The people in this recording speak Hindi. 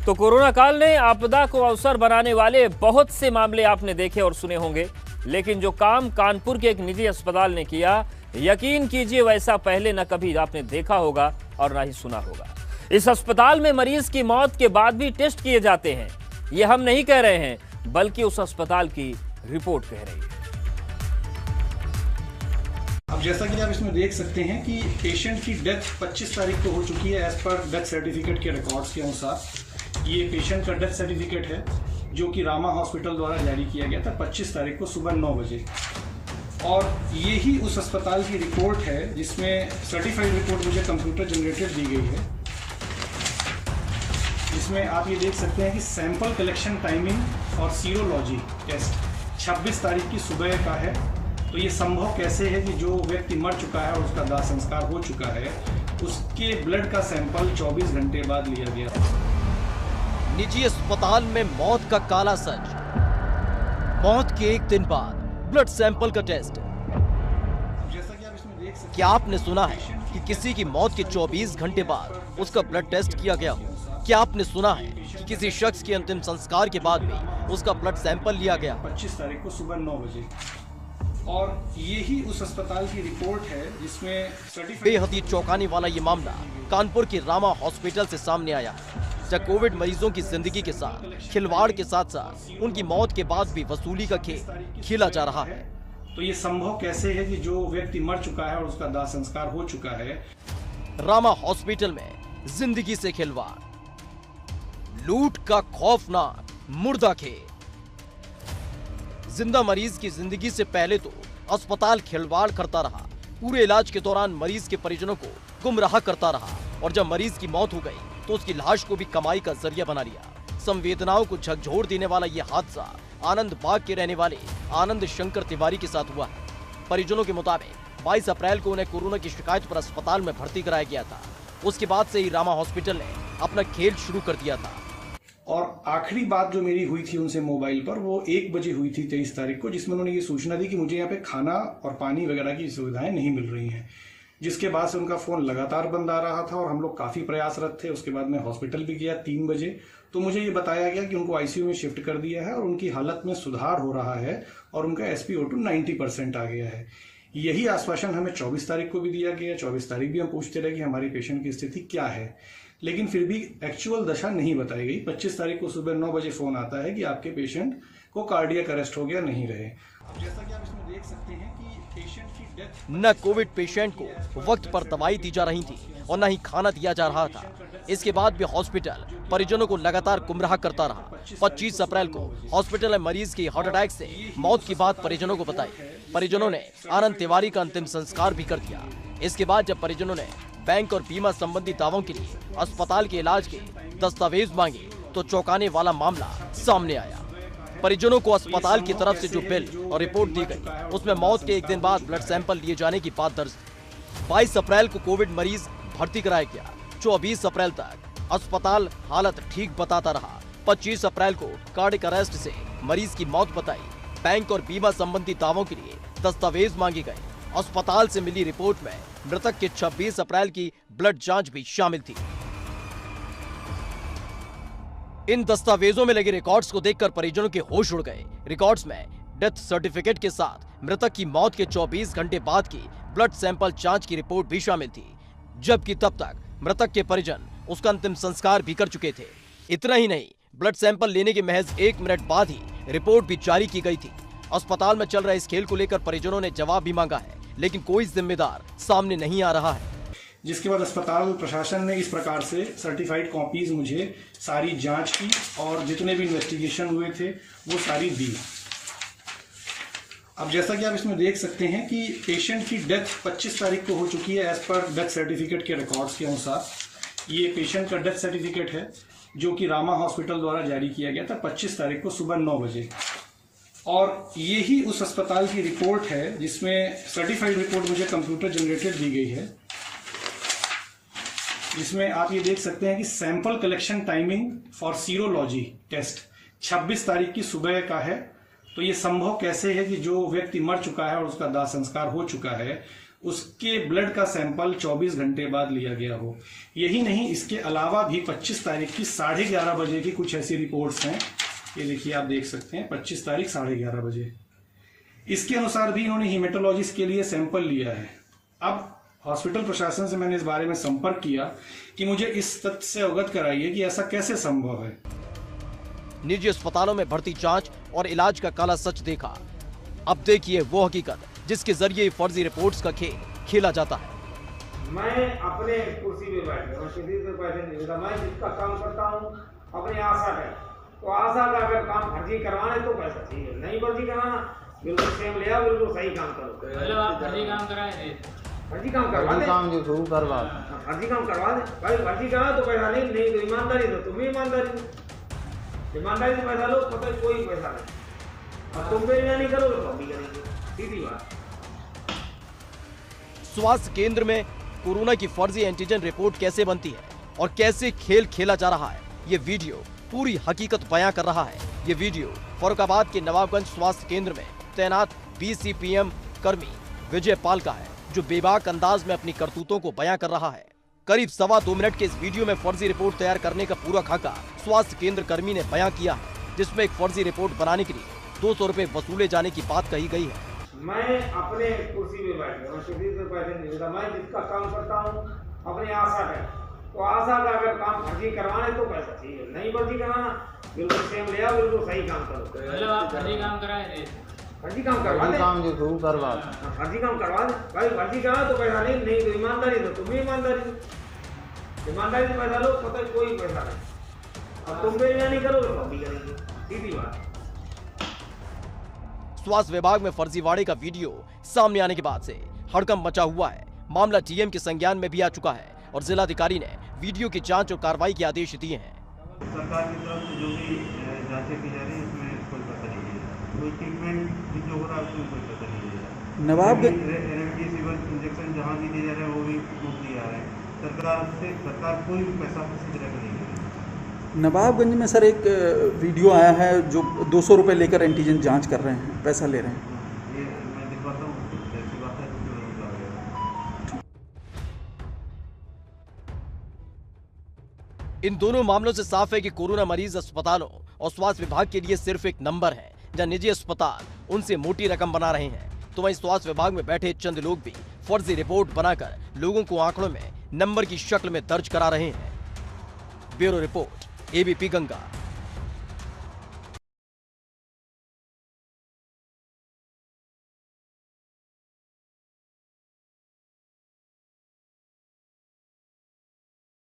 तो कोरोना काल ने आपदा को अवसर बनाने वाले बहुत से मामले आपने देखे और सुने होंगे, लेकिन जो काम कानपुर के एक निजी अस्पताल ने किया, यकीन कीजिए वैसा पहले न कभी आपने देखा होगा और न ही सुना होगा। इस अस्पताल में मरीज की मौत के बाद भी टेस्ट किए जाते हैं। ये हम नहीं कह रहे हैं, बल्कि उस अस्पताल की रिपोर्ट कह रही है। अब जैसा कि आप इसमें देख सकते हैं कि पेशेंट की डेथ 25 तारीख को हो चुकी है एज पर डेथ सर्टिफिकेट के रिकॉर्ड्स के अनुसार। ये पेशेंट का डेथ सर्टिफिकेट है जो कि रामा हॉस्पिटल द्वारा जारी किया गया था 25 तारीख को सुबह 9 बजे। और ये ही उस अस्पताल की रिपोर्ट है जिसमें सर्टिफाइड रिपोर्ट मुझे कंप्यूटर जनरेटेड दी गई है, जिसमें आप ये देख सकते हैं कि सैंपल कलेक्शन टाइमिंग और सीरोलॉजी टेस्ट 26 तारीख की सुबह का है। तो ये संभव कैसे है कि जो व्यक्ति मर चुका है और उसका दाह संस्कार हो चुका है, उसके ब्लड का सैंपल 24 घंटे बाद लिया गया। निजी अस्पताल में मौत का काला सच। मौत के एक दिन बाद ब्लड सैंपल का टेस्ट। जैसा कि आप इसमें देख सकते हैं, क्या आपने सुना है कि किसी की मौत के 24 घंटे बाद उसका ब्लड टेस्ट किया गया हो? क्या आपने सुना है कि किसी शख्स के अंतिम संस्कार के बाद भी उसका ब्लड सैंपल लिया गया? 25 तारीख को सुबह 9 बजे। और ये ही उस अस्पताल की रिपोर्ट है जिसमें सर्टिफाइड। बेहद ही चौंकाने वाला ये मामला कानपुर के रामा हॉस्पिटल से सामने आया है, जहाँ कोविड मरीजों की जिंदगी के साथ खिलवाड़ के साथ साथ उनकी मौत के बाद भी वसूली का खेल खेला जा रहा है। तो ये संभव कैसे है कि जो व्यक्ति मर चुका है और उसका दाह संस्कार हो चुका है। रामा हॉस्पिटल में जिंदगी से खिलवाड़, लूट का खौफनाक मुर्दा खेल। जिंदा मरीज की जिंदगी से पहले तो अस्पताल खिलवाड़ करता रहा, पूरे इलाज के दौरान मरीज के परिजनों को गुमराह करता रहा, और जब मरीज की मौत हो गई तो उसकी लाश को भी कमाई का जरिया बना लिया। संवेदनाओं को झकझोर देने वाला यह हादसा आनंद बाग के रहने वाले आनंद शंकर तिवारी के साथ हुआ है। परिजनों के मुताबिक 22 अप्रैल को उन्हें कोरोना की शिकायत पर अस्पताल में भर्ती कराया गया था। उसके बाद से ही रामा हॉस्पिटल ने अपना खेल शुरू कर दिया था। और आखिरी बात जो मेरी हुई थी उनसे मोबाइल पर, वो 1 बजे हुई थी 23 तारीख को, जिसमें उन्होंने ये सूचना दी कि मुझे यहाँ पे खाना और पानी वगैरह की सुविधाएं नहीं मिल रही हैं। जिसके बाद से उनका फ़ोन लगातार बंद आ रहा था और हम लोग काफ़ी प्रयासरत थे। उसके बाद मैं हॉस्पिटल भी गया 3 बजे, तो मुझे ये बताया गया कि उनको आईसीयू में शिफ्ट कर दिया है और उनकी हालत में सुधार हो रहा है और उनका SpO2 90% आ गया है। यही आश्वासन हमें 24 तारीख को भी दिया गया। 24 तारीख भी हम पूछते रहे कि हमारी पेशेंट की स्थिति क्या है, लेकिन फिर भी एक्चुअल दशा नहीं बताई गई। 25 तारीख को सुबह 9 बजे फोन आता है कि आपके पेशेंट को कार्डियक अरेस्ट हो गया, नहीं रहे। अब जैसा कि आप इसमें देख सकते हैं कि पेशेंट की डेथ, न कोविड पेशेंट को वक्त पर दवाई दी जा रही थी और न ही खाना दिया जा रहा था। इसके बाद भी हॉस्पिटल परिजनों को लगातार गुमराह करता रहा। 25 अप्रैल को हॉस्पिटल में मरीज की हार्ट अटैक से मौत की बात परिजनों को बताई। परिजनों ने आनंद तिवारी का अंतिम संस्कार भी कर दिया। इसके बाद जब परिजनों ने बैंक और बीमा संबंधी दावों के लिए अस्पताल के इलाज के दस्तावेज मांगे तो चौंकाने वाला मामला सामने आया। परिजनों को अस्पताल की तरफ से जो बिल और रिपोर्ट दी गई, उसमें मौत के एक दिन बाद ब्लड सैंपल लिए जाने की बात दर्ज थी। 22 अप्रैल को कोविड मरीज भर्ती कराया गया। 24 अप्रैल तक अस्पताल हालत ठीक बताता रहा। 25 अप्रैल को कार्डियक अरेस्ट से मरीज की मौत बताई। बैंक और बीमा संबंधी दावों के लिए दस्तावेज मांगे गए। अस्पताल से मिली रिपोर्ट में मृतक के 26 अप्रैल की ब्लड जांच भी शामिल थी। इन दस्तावेजों में लगे रिकॉर्ड्स को देखकर परिजनों के होश उड़ गए। रिकॉर्ड्स में डेथ सर्टिफिकेट के साथ मृतक की मौत के 24 घंटे बाद की ब्लड सैंपल जांच की रिपोर्ट भी शामिल थी, जबकि तब तक मृतक के परिजन उसका अंतिम संस्कार भी कर चुके थे। इतना ही नहीं, ब्लड सैंपल लेने के महज 1 मिनट बाद ही रिपोर्ट भी जारी की गई थी। अस्पताल में चल रहे इस खेल को लेकर परिजनों ने जवाब भी मांगा है, लेकिन कोई जिम्मेदार सामने नहीं आ रहा है। जिसके बाद अस्पताल प्रशासन ने इस प्रकार से सर्टिफाइड कॉपीज मुझे सारी जांच की और जितने भी इन्वेस्टिगेशन हुए थे वो सारी दी। अब जैसा कि आप इसमें देख सकते हैं कि पेशेंट की डेथ 25 तारीख को हो चुकी है एज पर डेथ सर्टिफिकेट के रिकॉर्ड्स के अनुसार। ये पेशेंट का डेथ सर्टिफिकेट है जो कि रामा हॉस्पिटल द्वारा जारी किया गया था 25 तारीख को सुबह 9 बजे। और ये ही उस अस्पताल की रिपोर्ट है जिसमें सर्टिफाइड रिपोर्ट मुझे कंप्यूटर जनरेटेड दी गई है, जिसमें आप ये देख सकते हैं कि sample collection timing for serology test 26 तारीख की सुबह का है। तो ये संभव कैसे है कि जो व्यक्ति मर चुका है और उसका दाह संस्कार हो चुका है, उसके ब्लड का सैंपल 24 घंटे बाद लिया गया हो। यही नहीं, इसके अलावा भी 25 तारीख की 11:30 बजे की कुछ ऐसी रिपोर्ट्स हैं, ये देखिए आप देख सकते हैं, 25 तारीख 11:30 बजे। इसके अनुसार भी इन्होंने हीमेटोलॉजिस्ट के लिए सैंपल लिया है। अब हॉस्पिटल प्रशासन से मैंने इस बारे में संपर्क किया कि मुझे इस तथ्य से अवगत कराइए कि ऐसा कैसे संभव है। निजी अस्पतालों में भर्ती जांच और इलाज का काला सच देखा। अब देखिए वो हकीकत जिसके जरिए फर्जी रिपोर्ट्स का खेल खेला जाता है। मैं अपने कुर्सी पे बैठ गया, किसी से पैसे नहीं देता। मैं जिसका काम करता हूँ अपने आशा का, तो आशा का अगर काम फर्जी करवाने तो पैसा चाहिए, नहीं फर्जी कराना, बिल्कुल सेम ले आओ, बिल्कुल सही काम करो। मतलब आप फर्जी काम कराए, फर्जी काम करवा दे, काम जो शुरू करवा, फर्जी काम करवा दे भाई। फर्जी करा तो पैसा नहीं, नहीं तो ईमानदारी दो, तुम्हें ईमानदारी से पैसा लो, पता है कोई पैसा नहीं। और तुम पे नहीं करोगे तो हम भी करेंगे, सीधी बात। स्वास्थ्य केंद्र में कोरोना की फर्जी एंटीजन रिपोर्ट कैसे बनती है और कैसे खेल खेला जा रहा है, ये वीडियो पूरी हकीकत बयां कर रहा है। ये वीडियो फर्रुखाबाद के नवाबगंज स्वास्थ्य केंद्र में तैनात BCPM कर्मी विजय पाल का है, जो बेबाक अंदाज में अपनी करतूतों को बयां कर रहा है। करीब 2.25 मिनट के इस वीडियो में फर्जी रिपोर्ट तैयार करने का पूरा खाका स्वास्थ्य केंद्र कर्मी ने बयां किया है, जिसमें एक फर्जी रिपोर्ट बनाने के लिए 200 रुपए वसूले जाने की बात कही गई है। मैं अपने कुर्सी पे बैठ गया, किसी से पैसे नहीं देता। मैं जिसका काम करता हूँ अपने आशा का, तो आशा का अगर काम फर्जी करवाने तो पैसा चाहिए, नहीं फर्जी कराना, बिल्कुल सेम ले आओ, बिल्कुल सही काम करो। मतलब आप फर्जी काम कराए, फर्जी काम करवा दे, काम जो शुरू करवा, फर्जी काम करवा दे भाई। फर्जी करा तो पैसा नहीं, नहीं तो ईमानदारी दो, तुम्हें ईमानदारी दो, ईमानदारी से पैसा लो, पता है कोई पैसा नहीं। और तुम पे नहीं करोगे तो हम भी करेंगे, सीधी बात। स्वास्थ्य विभाग में फर्जीवाड़े का वीडियो सामने आने के बाद से हड़कंप मचा हुआ है। मामला DM के संज्ञान में भी आ चुका है और जिलाधिकारी ने वीडियो की जांच और कार्रवाई के आदेश दिए हैं। सरकार की तरफ से जो भी जांचें की जा रही है इसमें कोई पता नहीं है, कोई ट्रीटमेंट भी जो हो रहा है उसमें कोई पता नहीं है। नवाबगंज रेमडेसिविर इंजेक्शन जहाँ भी दिए जा रहे हैं वो भी मुफ्त दिए जा रहे हैं। सरकार कोई भी पैसा किसी तरह का नहीं दे रही। नवाबगंज में सर एक वीडियो आया है जो 200 रुपये लेकर एंटीजन जांच कर रहे हैं, पैसा ले रहे हैं। ये मैं दिखवाता हूँ, ऐसी बात है जो नहीं कहा गया। इन दोनों मामलों से साफ है कि कोरोना मरीज अस्पतालों और स्वास्थ्य विभाग के लिए सिर्फ एक नंबर है, जहां निजी अस्पताल उनसे मोटी रकम बना रहे हैं, तो वहीं स्वास्थ्य विभाग में बैठे चंद लोग भी फर्जी रिपोर्ट बनाकर लोगों को आंकड़ों में नंबर की शक्ल में दर्ज करा रहे हैं। Bureau report ABP Ganga.